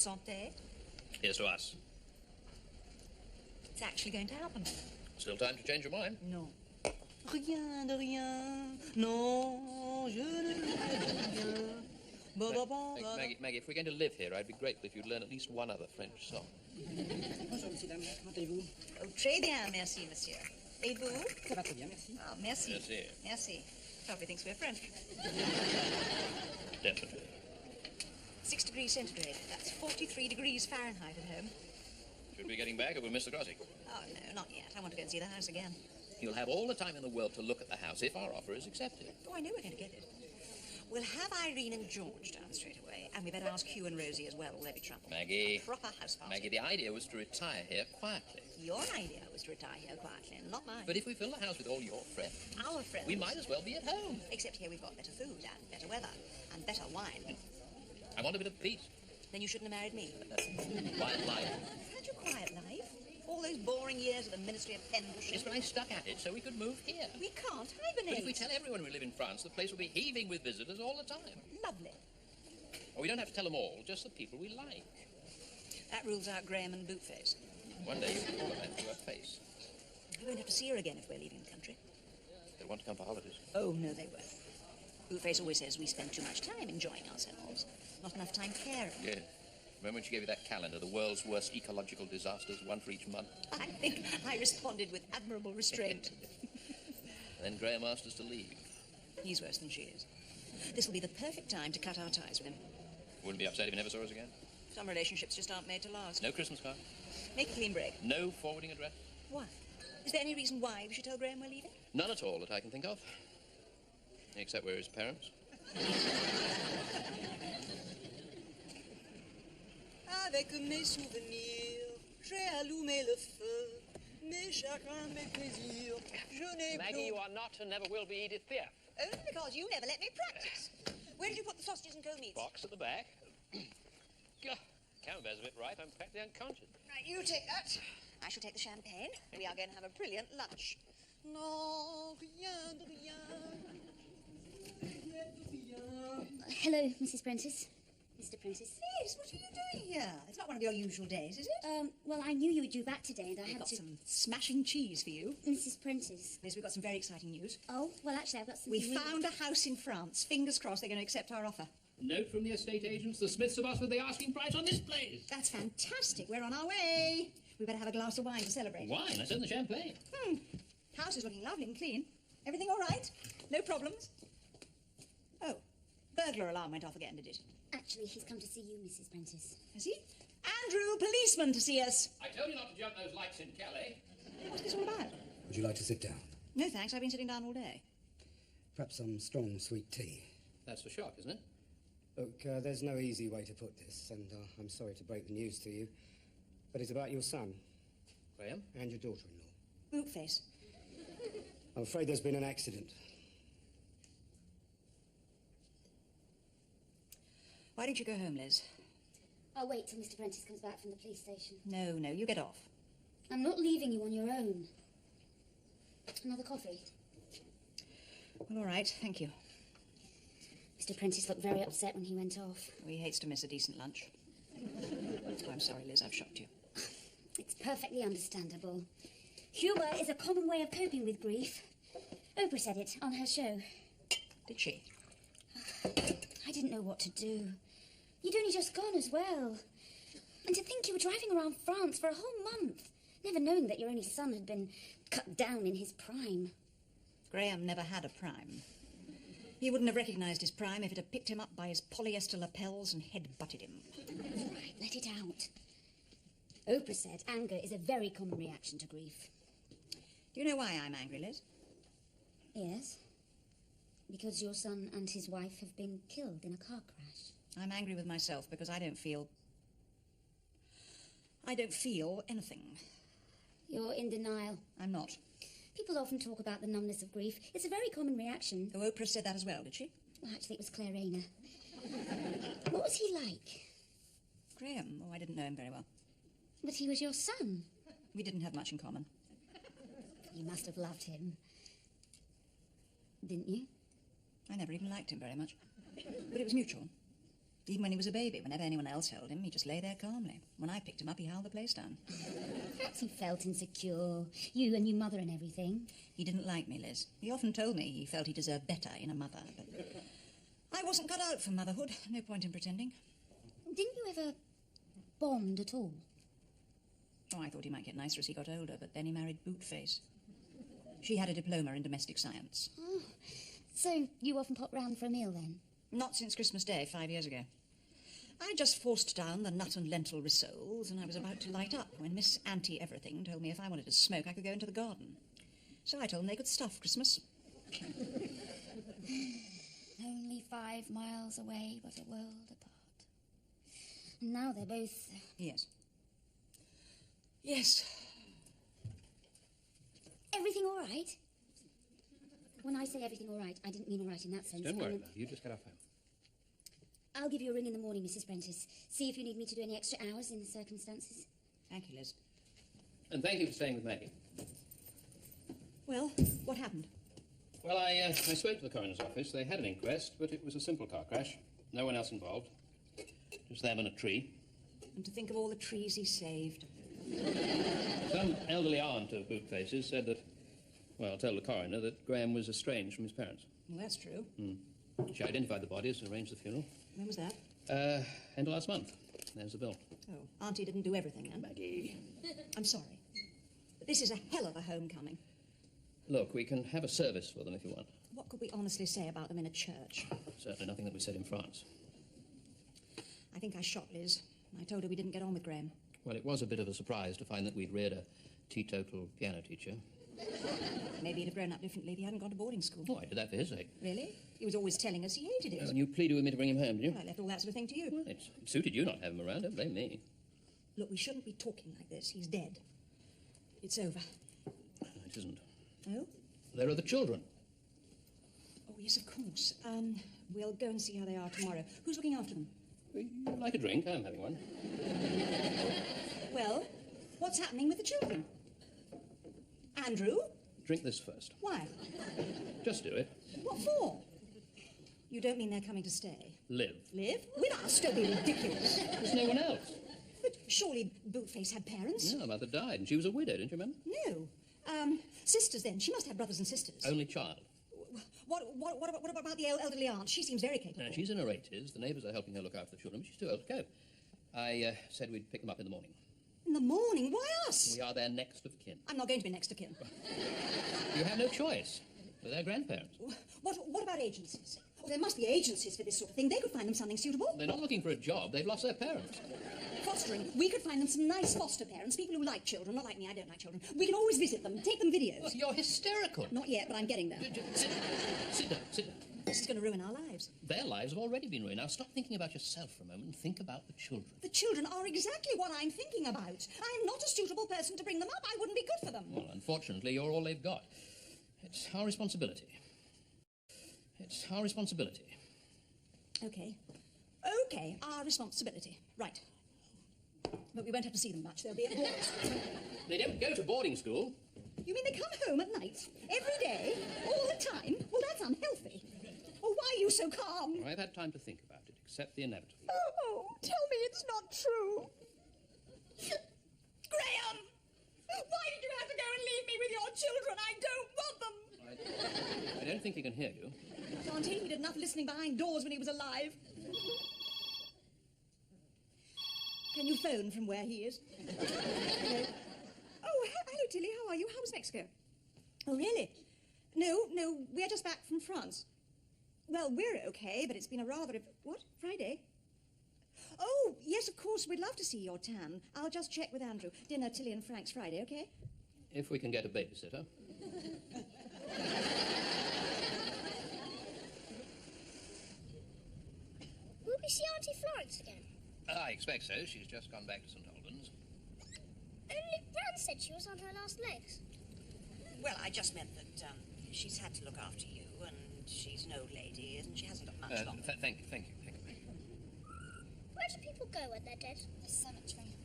Santé. Here's to us. It's actually going to happen. Still time to change your mind. No. Rien de rien. Non, je ne rien. Maggie, if we're going to live here, I'd be grateful if you'd learn at least one other French song. Bonjour, monsieur, dame. Comment allez-vous? Oh, très bien, merci, monsieur. Et vous? Ça va très bien, merci. Oh, merci. Merci. Merci. Probably thinks we're French. Definitely. 6 degrees centigrade. That's 43 degrees Fahrenheit at home. Should we be getting back or we'll miss the crossing? Oh, no, not yet. I want to go and see the house again. You'll have all the time in the world to look at the house if our offer is accepted. Oh, I know we're going to get it. We'll have Irene and George down straight away, and we better ask Hugh and Rosie as well, or there'll be trouble. Maggie. Proper house party. Maggie, the idea was to retire here quietly. Your idea was to retire here quietly, and not mine. But if we fill the house with all your friends... Our friends. We might as well be at home. Except here we've got better food, and better weather, and better wine. I want a bit of peace. Then you shouldn't have married me. Quiet life. Had your quiet life? All those boring years at the Ministry of Pen Pushing. Yes, but I stuck at it so we could move here. We can't hibernate. But if we tell everyone we live in France, the place will be heaving with visitors all the time. Lovely. Oh, we don't have to tell them all, just the people we like. That rules out Graham and Bootface. One day you can call them to her face. We won't have to see her again if we're leaving the country. They'll want to come for holidays. Oh, no, they won't. Bootface always says we spend too much time enjoying ourselves. Not enough time caring. Yes. Remember when she gave you that calendar, the world's worst ecological disasters, one for each month? I think I responded with admirable restraint. Then Graham asked us to leave. He's worse than she is. This will be the perfect time to cut our ties with him. Wouldn't be upset if he never saw us again. Some relationships just aren't made to last. No Christmas card. Make a clean break. No forwarding address. Why? Is there any reason why we should tell Graham we're leaving? None at all that I can think of. Except we're his parents. Avec mes souvenirs, j'ai allumé le feu. Mes chagrins, mes plaisirs, je n'ai Maggie, you are not and never will be Edith Piaf. Only because you never let me practice. Where did you put the sausages and cold meats? Box at the back. God, Camembert's a bit ripe. I'm practically unconscious. Right, you take that. I shall take the champagne. We are going to have a brilliant lunch. Non, rien de rien. Rien de rien. Hello, Mrs. Prentice. Mr. Prentice. Liz, what are you doing here? It's not one of your usual days, is it? Well, I knew you were due back today, and I We've had got to... some smashing cheese for you. Mrs. Prentice. Liz, we've got some very exciting news. Oh, well, actually, I've got some... We found a house in France. Fingers crossed they're going to accept our offer. Note from the estate agents, the Smiths have offered the asking price on this place. That's fantastic. We're on our way. We better have a glass of wine to celebrate. Wine? I said the champagne. House is looking lovely and clean. Everything all right? No problems? Oh, burglar alarm went off again, did it? Actually, he's come to see you, Mrs. Prentice. Has he? Andrew, policeman to see us. I told you not to jump those lights in Calais. What's this all about? Would you like to sit down? No, thanks. I've been sitting down all day. Perhaps some strong, sweet tea. That's for shock, isn't it? Look, there's no easy way to put this, and I'm sorry to break the news to you, but it's about your son. Graham? And your daughter-in-law. Bootface. I'm afraid there's been an accident. Why don't you go home, Liz? I'll wait till Mr. Prentice comes back from the police station. No, you get off. I'm not leaving you on your own. Another coffee? Well, all right, thank you. Mr. Prentice looked very upset when he went off. He hates to miss a decent lunch. Oh, I'm sorry, Liz, I've shocked you. It's perfectly understandable. Humour is a common way of coping with grief. Oprah said it on her show. Did she? I didn't know what to do. You'd only just gone as well. And to think you were driving around France for a whole month, never knowing that your only son had been cut down in his prime. Graham never had a prime. He wouldn't have recognised his prime if it had picked him up by his polyester lapels and head-butted him. Right, let it out. Oprah said anger is a very common reaction to grief. Do you know why I'm angry, Liz? Yes. Because your son and his wife have been killed in a car crash. I'm angry with myself because I don't feel anything. You're in denial. I'm not. People often talk about the numbness of grief. It's a very common reaction. Oh, Oprah said that as well, did she? Well, actually, it was Claire Rayner. What was he like? Graham? Oh, I didn't know him very well. But he was your son. We didn't have much in common. You must have loved him. Didn't you? I never even liked him very much. But it was mutual. Even when he was a baby, whenever anyone else held him, he'd just lay there calmly. When I picked him up, he howled the place down. Perhaps he felt insecure. You and your mother and everything. He didn't like me, Liz. He often told me he felt he deserved better in a mother, but I wasn't cut out for motherhood. No point in pretending. Didn't you ever bond at all? Oh, I thought he might get nicer as he got older, but then he married Bootface. She had a diploma in domestic science. Oh, so you often pop round for a meal then? Not since Christmas Day, 5 years ago. I just forced down the nut and lentil rissoles, and I was about to light up when Miss Auntie Everything told me if I wanted to smoke, I could go into the garden. So I told them they could stuff Christmas. Only 5 miles away, but a world apart. And now they're both... Yes. Yes. Everything all right? When I say everything all right, I didn't mean all right in that sense. Don't worry, love. You just get off home. I'll give you a ring in the morning, Mrs. Prentice. See if you need me to do any extra hours in the circumstances. Thank you, Liz. And thank you for staying with Maggie. Well, what happened? Well, I spoke to the coroner's office. They had an inquest, but it was a simple car crash. No one else involved. Just them and a tree. And to think of all the trees he saved. Some elderly aunt of Bootface's said that, well, told the coroner that Graham was estranged from his parents. Well, that's true. She identified the bodies and arranged the funeral. When was that? End of last month. There's the bill. Oh, Auntie didn't do everything, then? Maggie. I'm sorry. But this is a hell of a homecoming. Look, we can have a service for them if you want. What could we honestly say about them in a church? Certainly nothing that we said in France. I think I shot Liz. I told her we didn't get on with Graham. Well, it was a bit of a surprise to find that we'd reared a teetotal piano teacher. Maybe he'd have grown up differently if he hadn't gone to boarding school. Oh, I did that for his sake. Really? He was always telling us he hated it. And you pleaded with me to bring him home, did you? Well, I left all that sort of thing to you. Well, it suited you not to have him around. Don't blame me. Look, we shouldn't be talking like this. He's dead. It's over. It isn't. Oh? There are the children. Oh, yes, of course. We'll go and see how they are tomorrow. Who's looking after them? Would you like a drink? I'm having one. Well, what's happening with the children? Andrew? Drink this first. Why? Just do it. What for? You don't mean they're coming to stay? Live. Live? With us? Don't be ridiculous. There's no one else. But surely Bootface had parents? No, mother died, and she was a widow, didn't you remember? No. Sisters then. She must have brothers and sisters. Only child. What about the elderly aunt? She seems very capable. No, she's in her 80s. The neighbours are helping her look after the children, but she's too old to go. I said we'd pick them up in the morning. In the morning? Why us? We are their next of kin. I'm not going to be next of kin. You have no choice. They're their grandparents. What about agencies? Oh, there must be agencies for this sort of thing. They could find them something suitable. They're not looking for a job. They've lost their parents. Fostering. We could find them some nice foster parents, people who like children. Not like me, I don't like children. We can always visit them, take them videos. Well, you're hysterical. Not yet, but I'm getting there. Sit down. This is going to ruin our lives. Their lives have already been ruined. Now stop thinking about yourself for a moment and think about the children. The children are exactly what I'm thinking about. I am not a suitable person to bring them up. I wouldn't be good for them. Well, unfortunately, you're all they've got. It's our responsibility. It's our responsibility. Okay, our responsibility. Right. But we won't have to see them much. They'll be at boarding school. They don't go to boarding school. You mean they come home at night, every day, all the time? Well, that's unhealthy. Oh, why are you so calm? I've had time to think about it. Accept the inevitable. Oh, tell me it's not true. Graham! Why did you have to go and leave me with your children? I don't want them. I don't think he can hear you. Auntie, he did enough listening behind doors when he was alive. Can you phone from where he is? Hello? Oh, hello, Tilly. How are you? How was Mexico? Oh, really? No, we're just back from France. Well, we're okay, but it's been a rather... What? Friday? Oh, yes, of course. We'd love to see your tan. I'll just check with Andrew. Dinner, Tilly and Frank's Friday, okay? If we can get a babysitter. Will we see Auntie Florence again? I expect so. She's just gone back to St. Albans. Only Gran said she was on her last legs. Well, I just meant that she's had to look after you, and she's an old lady, and she hasn't got much longer. Thank you. Where do people go when they're dead? The cemetery.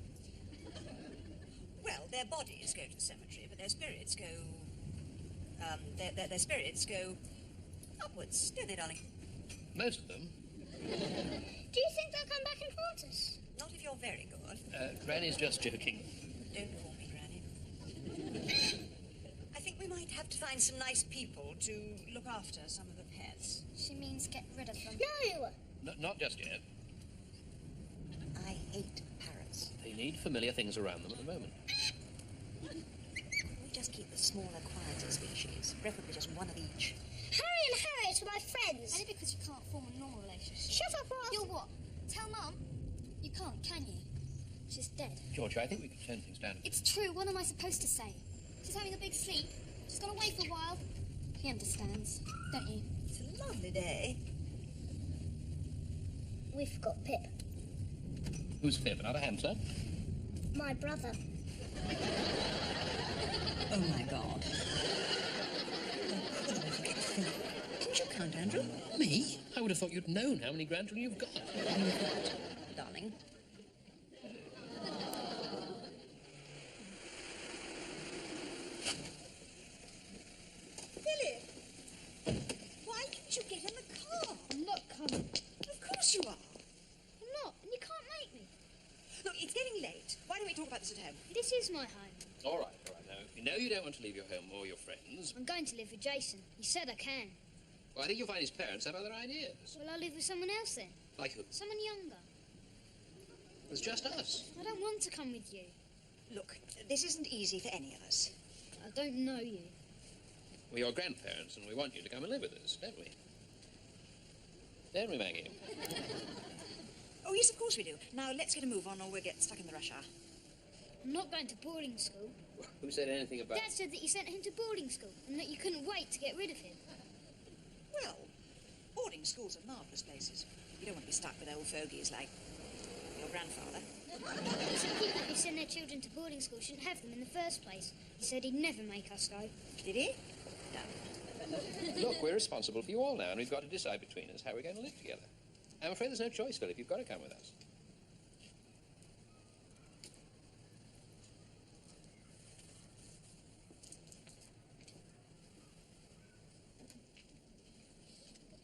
Well, their bodies go to the cemetery, but their spirits go... their spirits go upwards, don't they, darling? Most of them. Do you think they'll come back and haunt us? Not if you're very good. Granny's just joking. Don't call me Granny. I think we might have to find some nice people to look after some of the pets. She means get rid of them. No! Not just yet. I hate parrots. They need familiar things around them at the moment. We just keep the smaller, quieter species, preferably just one of each. Harry and Harriet are my friends. Only because you can't form a normal relationship. Shut up, Ross. You're what? Tell Mum? You can't, can you? She's dead. Georgia, I think we could turn things down. It's true. What am I supposed to say? She's having a big sleep. She's gone away for a while. He understands, don't you? It's a lovely day. We forgot Pip. Who's Pip? Another hamster? My brother. Oh, my God. Didn't you count, Andrew? Me? I would have thought you'd known how many grandchildren you've got. Darling. Billy, why didn't you get in the car? I'm not coming. Of course you are. I'm not, and you can't make me. Look, it's getting late. Why don't we talk about this at home? This is my home. All right. Now, you know you don't want to leave your home or your friends. I'm going to live with Jason. He said I can. Well, I think you'll find his parents have other ideas. Will I live with someone else then? Like who? Someone younger. It's just us. I don't want to come with you. Look, this isn't easy for any of us. I don't know you. We're your grandparents, and we want you to come and live with us, don't we? Don't we, Maggie? Oh, yes, of course we do. Now, let's get a move on or we'll get stuck in the rush hour. I'm not going to boarding school. Who said anything about... Dad said that you sent him to boarding school and that you couldn't wait to get rid of him. Well, boarding schools are marvellous places. You don't want to be stuck with old fogies like your grandfather. Some people who send their children to boarding school shouldn't have them in the first place. He said he'd never make us go. Did he? No. Look, we're responsible for you all now, and we've got to decide between us how we're going to live together. I'm afraid there's no choice, Philip. You've got to come with us.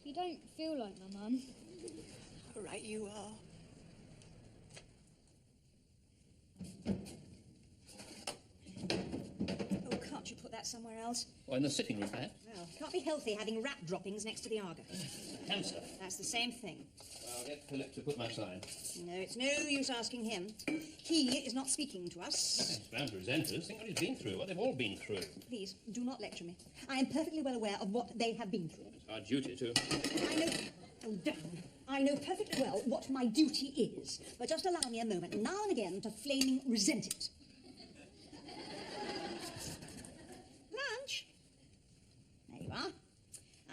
You don't feel like my mum. All right, you are. Oh, can't you put that somewhere else? Well, in the sitting room, perhaps? Well, it can't be healthy having rat droppings next to the Argo. Hamster. That's the same thing. I'll get Philip to put my sign. No, it's no use asking him. He is not speaking to us. He's bound to resent us. Think what he's been through, what they've all been through. Please, do not lecture me. I am perfectly well aware of what they have been through. It's our duty to... I know... Oh, damn. I know perfectly well what my duty is, but just allow me a moment now and again to flaming resent it. Lunch? There you are.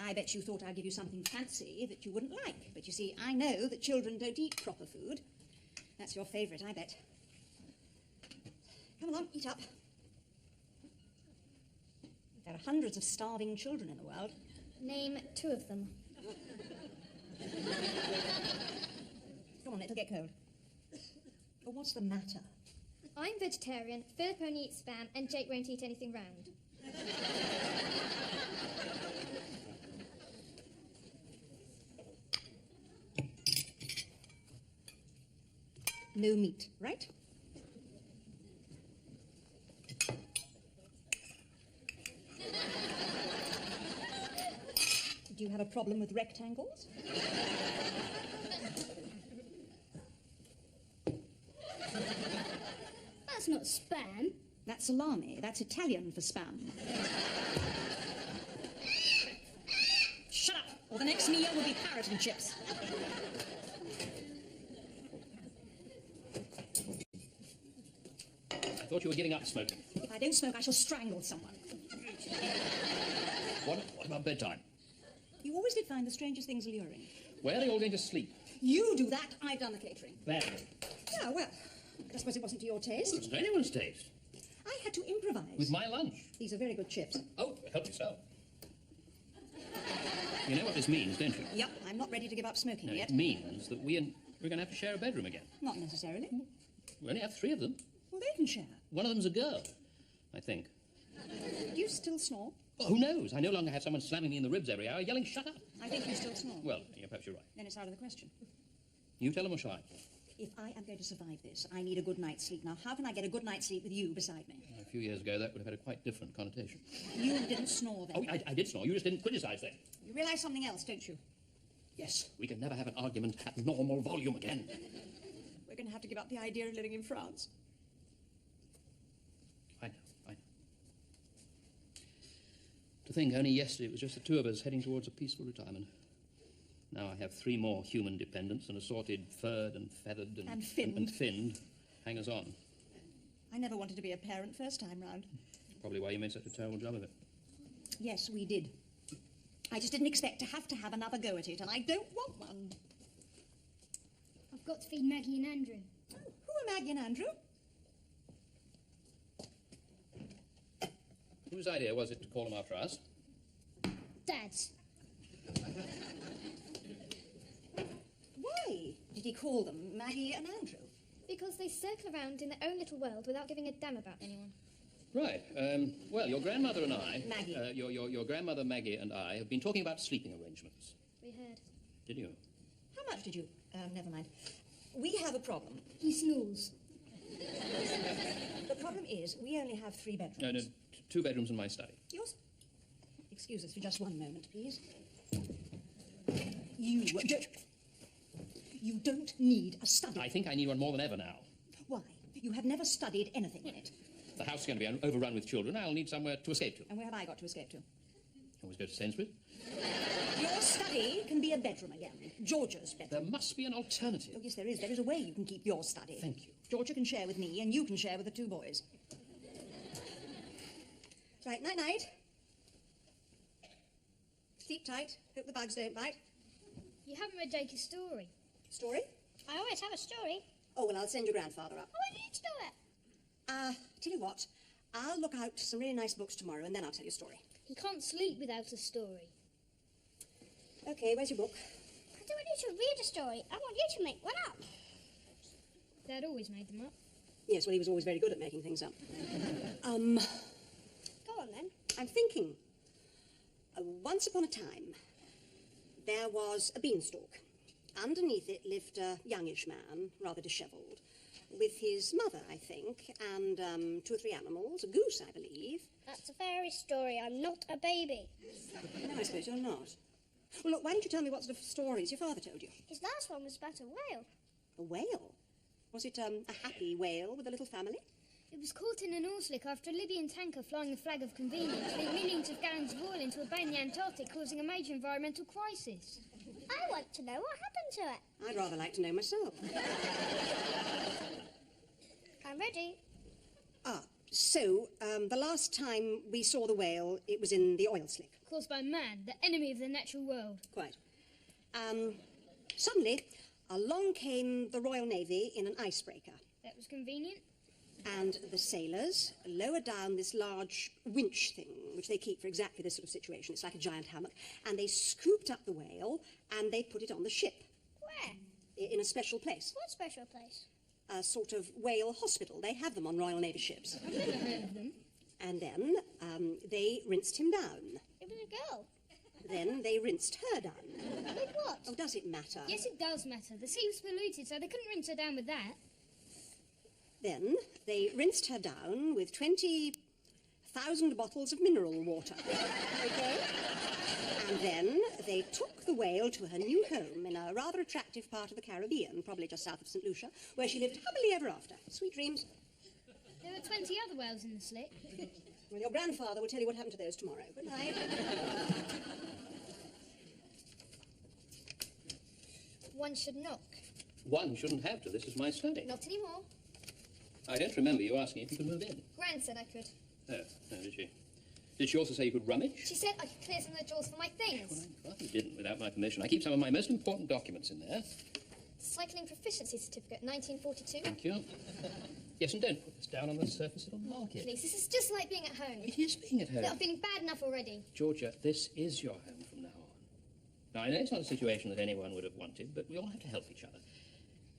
I bet you thought I'd give you something fancy that you wouldn't like, but you see, I know that children don't eat proper food. That's your favourite, I bet. Come along, eat up. There are hundreds of starving children in the world. Name 2 of them. Come on, it'll get cold. Oh, what's the matter? I'm vegetarian, Philip only eats spam, and Jake won't eat anything round. No meat, right? Do you have a problem with rectangles? That's not spam. That's salami. That's Italian for spam. Shut up, or the next meal will be parrot and chips. I thought you were giving up smoking. If I don't smoke, I shall strangle someone. What about bedtime? You always did find the strangest things alluring. Where are they all going to sleep? You do that, I've done the catering. Badly. Yeah, well, I suppose it wasn't to your taste. It's anyone's taste. I had to improvise. With my lunch. These are very good chips. Oh, help yourself. You know what this means, don't you? Yep, I'm not ready to give up smoking No, yet. it means that we're going to have to share a bedroom again. Not necessarily. We only have 3 of them. Well, they can share. One of them's a girl, I think. Do you still snore? Well, who knows? I no longer have someone slamming me in the ribs every hour, yelling, shut up. I think you still snore. Well, yeah, perhaps you're right. Then it's out of the question. You tell him or shall I? If I am going to survive this, I need a good night's sleep. Now, how can I get a good night's sleep with you beside me? A few years ago, that would have had a quite different connotation. You didn't snore then. Oh, I did snore. You just didn't criticise then. You realise something else, don't you? Yes, we can never have an argument at normal volume again. We're going to have to give up the idea of living in France. I know. To think, only yesterday it was just the two of us heading towards a peaceful retirement. Now I have 3 more human dependents, and assorted furred and feathered and finned hangers-on. I never wanted to be a parent first time round. Probably why you made such a terrible job of it. Yes, we did. I just didn't expect to have another go at it, and I don't want one. I've got to feed Maggie and Andrew. Oh, who are Maggie and Andrew? Whose idea was it to call them after us? Dad's. Why did he call them Maggie and Andrew? Because they circle around in their own little world without giving a damn about anyone. Right. Well, your grandmother and I... Maggie. Your grandmother, Maggie, and I have been talking about sleeping arrangements. We heard. Did you? How much did you... never mind. We have a problem. He snores. The problem is, we only have 3 bedrooms. No, 2 bedrooms and my study. Yours? Excuse us for just one moment, please. You don't need a study. I think I need one more than ever now. Why? You have never studied anything in it. The house is going to be overrun with children. I'll need somewhere to escape to. And where have I got to escape to? Always go to Sainsbury's. Your study can be a bedroom again. Georgia's bedroom. There must be an alternative. Oh, yes, there is. There is a way you can keep your study. Thank you. Georgia can share with me, and you can share with the 2 boys. Right, night-night. Sleep tight. Hope the bugs don't bite. You haven't read Jake a story. Story? I always have a story. Oh, well, I'll send your grandfather up. Oh, I need to do it. Tell you what. I'll look out some really nice books tomorrow, and then I'll tell you a story. He can't sleep without a story. Okay, where's your book? I don't want you to read a story. I want you to make one up. Dad always made them up. Yes, well, he was always very good at making things up. Go on, then. I'm thinking. Once upon a time, there was a beanstalk. Underneath it lived a youngish man, rather dishevelled, with his mother, I think, and 2 or 3 animals, a goose, I believe. That's a fairy story. I'm not a baby. No, I suppose you're not. Well, look, why don't you tell me what sort of stories your father told you? His last one was about a whale. A whale? Was it a happy whale with a little family? It was caught in an oil slick after a Libyan tanker flying the flag of convenience leaked millions of gallons of oil into a bay in the Antarctic, causing a major environmental crisis. I want to know what happened to it. I'd rather like to know myself. I'm ready. So, the last time we saw the whale, it was in the oil slick. Caused by man, the enemy of the natural world. Quite. Suddenly, along came the Royal Navy in an icebreaker. That was convenient. And the sailors lowered down this large winch thing, which they keep for exactly this sort of situation. It's like a giant hammock. And they scooped up the whale, and they put it on the ship. Where? In a special place. What special place? A sort of whale hospital. They have them on Royal Navy ships. I've never heard of them. And then they rinsed him down. It was a girl. Then they rinsed her down. With what? Oh, does it matter? Yes, it does matter. The sea was polluted, so they couldn't rinse her down with that. Then they rinsed her down with 20,000 bottles of mineral water. Okay? And then they took the whale to her new home in a rather attractive part of the Caribbean, probably just south of St. Lucia, where she lived happily ever after. Sweet dreams. There were 20 other whales in the slick. Well, your grandfather will tell you what happened to those tomorrow. Good night. One should knock. One shouldn't have to. This is my study. Not anymore. I don't remember you asking if you could move in. Gran said I could. Oh, did she? Did she also say you could rummage? She said I could clear some of the drawers for my things. Well, I'm glad you didn't without my permission. I keep some of my most important documents in there. Cycling proficiency certificate, 1942. Thank you. Yes, and don't put this down on the surface it'll mark it. Please, this is just like being at home. It is being at home. Look, I'm feeling bad enough already. Georgia, this is your home from now on. Now, I know it's not a situation that anyone would have wanted, but we all have to help each other.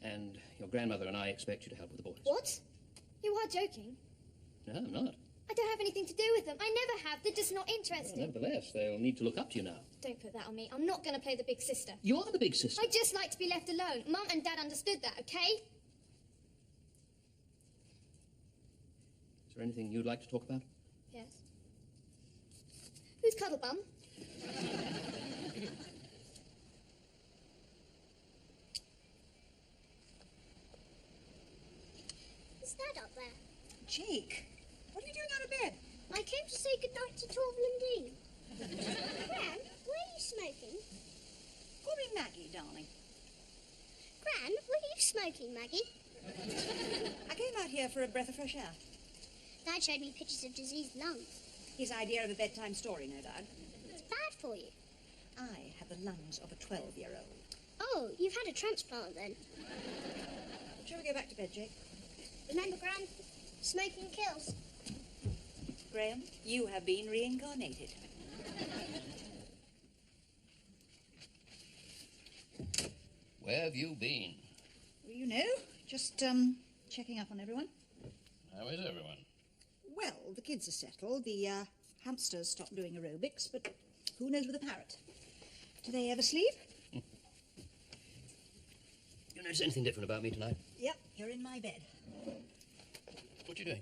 And your grandmother and I expect you to help with the boys. What? You are joking. No, I'm not. I don't have anything to do with them. I never have. They're just not interested. Well, nevertheless, they'll need to look up to you now. Don't put that on me. I'm not going to play the big sister. You are the big sister. I just like to be left alone. Mum and Dad understood that, okay? Is there anything you'd like to talk about? Yes. Who's Cuddlebum? Is Dad up there? Jake, what are you doing out of bed? I came to say goodnight to Torval and Dean. Gran, were you smoking? Call me Maggie, darling. Gran, were you smoking, Maggie? I came out here for a breath of fresh air. Dad showed me pictures of diseased lungs. His idea of a bedtime story, no doubt. It's bad for you. I have the lungs of a 12-year-old. Oh, you've had a transplant then. Shall we go back to bed, Jake? Remember, Gran, smoking kills. Graham, you have been reincarnated. Where have you been? Well, you know, just checking up on everyone. How is everyone? Well, the kids are settled. The hamsters stopped doing aerobics, but who knows with a parrot? Do they ever sleep? You notice anything different about me tonight? Yep, you're in my bed. What are you doing?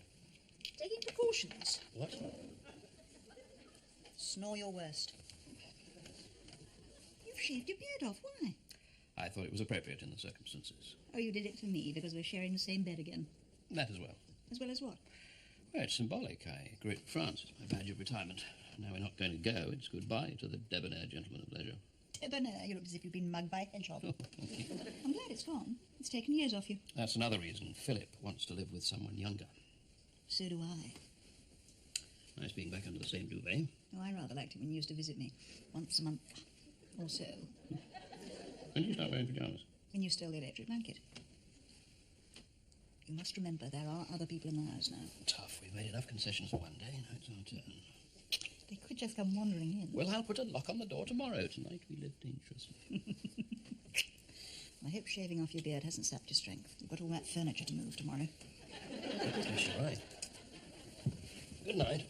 Taking precautions. What? Snore your worst. You've shaved your beard off. Why? I thought it was appropriate in the circumstances. Oh, you did it for me because we're sharing the same bed again. That as well. As well as what? Well, it's symbolic. I grew up in France. It's my badge of retirement. Now we're not going to go. It's goodbye to the debonair gentleman of leisure. Debonair? You look as if you've been mugged by a hedgehog. I'm glad it's gone. It's taken years off you. That's another reason Philip wants to live with someone younger. So do I. Nice being back under the same duvet. Oh, I rather liked it when you used to visit me. Once a month or so. When did you start wearing pyjamas? When you stole the electric blanket. You must remember there are other people in the house now. Tough. We've made enough concessions for one day. Now it's our turn. They could just come wandering in. Well, I'll put a lock on the door tomorrow. Tonight we live dangerously. I hope shaving off your beard hasn't sapped your strength. You've got all that furniture to move tomorrow. Yes, you're right. Good night.